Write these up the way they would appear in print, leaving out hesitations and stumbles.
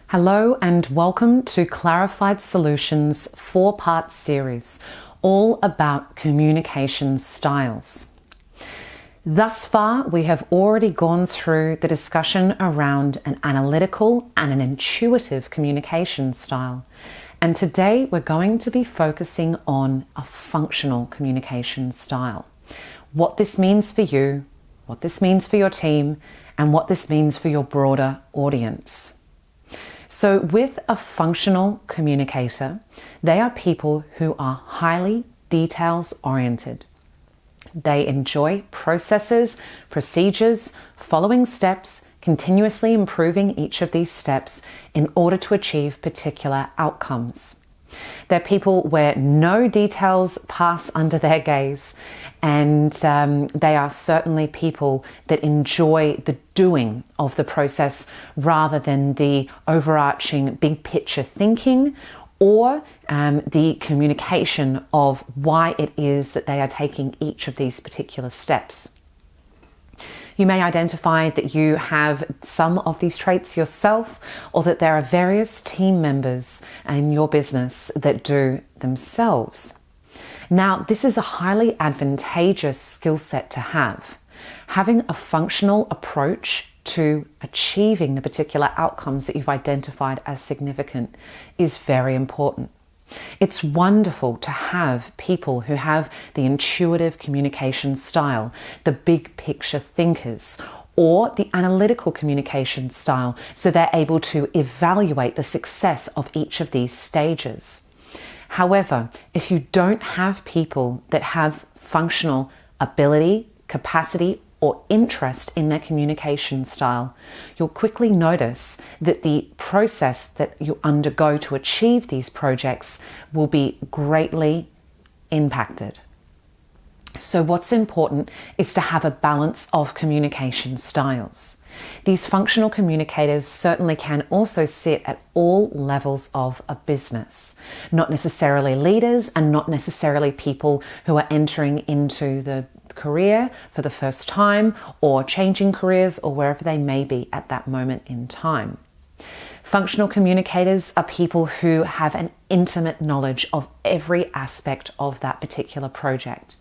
Hello and welcome to Clarified Solutions 4-part series, all about communication styles. Thus far, we have already gone through the discussion around an analytical and an intuitive communication style. And today we're going to be focusing on a functional communication style. What this means for you, what this means for your team, and what this means for your broader audience. So with a functional communicator, they are people who are highly details oriented. They enjoy processes, procedures, following steps, continuously improving each of these steps in order to achieve particular outcomes. They're people where no details pass under their gaze, and they are certainly people that enjoy the doing of the process rather than the overarching big picture thinking or the communication of why it is that they are taking each of these particular steps. You may identify that you have some of these traits yourself, or that there are various team members in your business that do themselves. Now, this is a highly advantageous skill set to have. Having a functional approach to achieving the particular outcomes that you've identified as significant is very important. It's wonderful to have people who have the intuitive communication style, the big picture thinkers, or the analytical communication style, so they're able to evaluate the success of each of these stages. However, if you don't have people that have functional ability, capacity, or interest in their communication style, you'll quickly notice that the process that you undergo to achieve these projects will be greatly impacted. So what's important is to have a balance of communication styles. These functional communicators certainly can also sit at all levels of a business, not necessarily leaders and not necessarily people who are entering into the career for the first time or changing careers or wherever they may be at that moment in time. Functional communicators are people who have an intimate knowledge of every aspect of that particular project.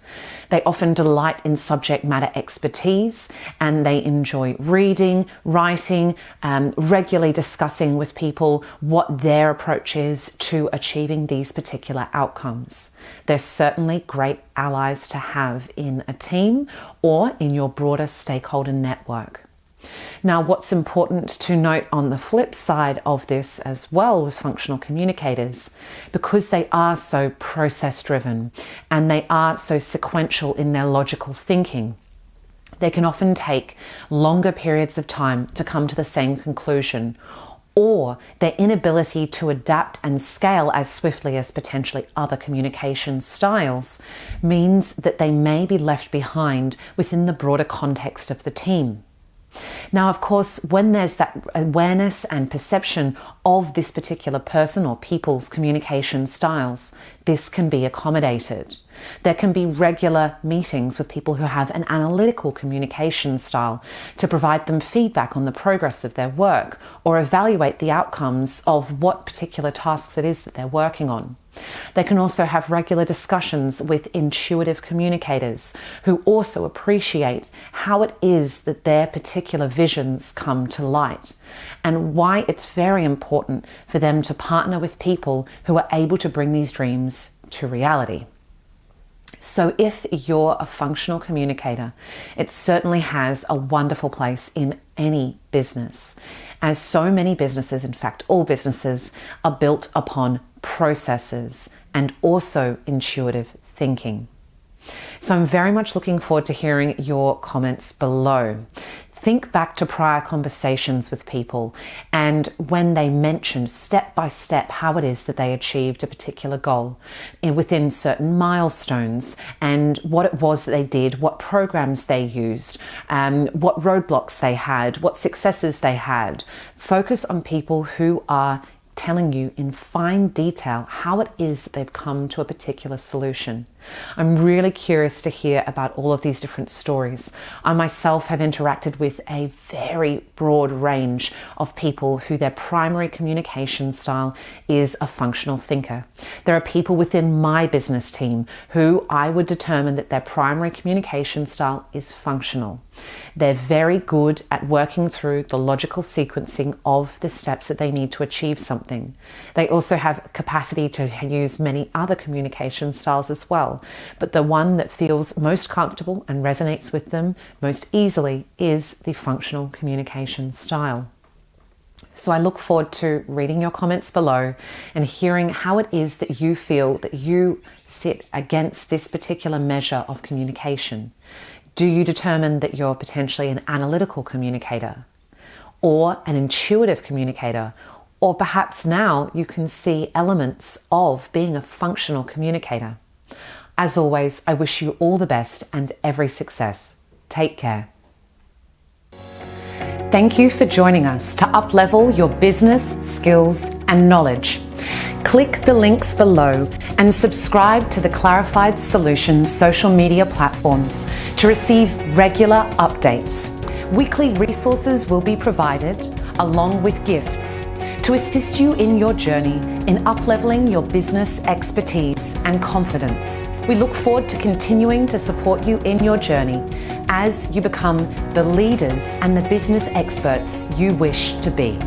They often delight in subject matter expertise, and they enjoy reading, writing, regularly discussing with people what their approach is to achieving these particular outcomes. They're certainly great allies to have in a team or in your broader stakeholder network. Now, what's important to note on the flip side of this as well with functional communicators, because they are so process driven and they are so sequential in their logical thinking, they can often take longer periods of time to come to the same conclusion, or their inability to adapt and scale as swiftly as potentially other communication styles means that they may be left behind within the broader context of the team. Now, of course, when there's that awareness and perception of this particular person or people's communication styles, this can be accommodated. There can be regular meetings with people who have an analytical communication style to provide them feedback on the progress of their work or evaluate the outcomes of what particular tasks it is that they're working on. They can also have regular discussions with intuitive communicators who also appreciate how it is that their particular visions come to light and why it's very important for them to partner with people who are able to bring these dreams to reality. So if you're a functional communicator, it certainly has a wonderful place in any business, as so many businesses, in fact all businesses, are built upon processes and also intuitive thinking. So I'm very much looking forward to hearing your comments below. Think back to prior conversations with people and when they mentioned step by step how it is that they achieved a particular goal within certain milestones and what it was that they did, what programs they used, what roadblocks they had, what successes they had. Focus on people who are telling you in fine detail how it is that they've come to a particular solution. I'm really curious to hear about all of these different stories. I myself have interacted with a very broad range of people who their primary communication style is a functional thinker. There are people within my business team who I would determine that their primary communication style is functional. They're very good at working through the logical sequencing of the steps that they need to achieve something. They also have capacity to use many other communication styles as well, but the one that feels most comfortable and resonates with them most easily is the functional communication style. So I look forward to reading your comments below and hearing how it is that you feel that you sit against this particular measure of communication. Do you determine that you're potentially an analytical communicator or an intuitive communicator, or perhaps now you can see elements of being a functional communicator? As always, I wish you all the best and every success. Take care. Thank you for joining us to uplevel your business, skills, and knowledge. Click the links below and subscribe to the Clarified Solutions social media platforms to receive regular updates. Weekly resources will be provided along with gifts to assist you in your journey in upleveling your business expertise and confidence. We look forward to continuing to support you in your journey as you become the leaders and the business experts you wish to be.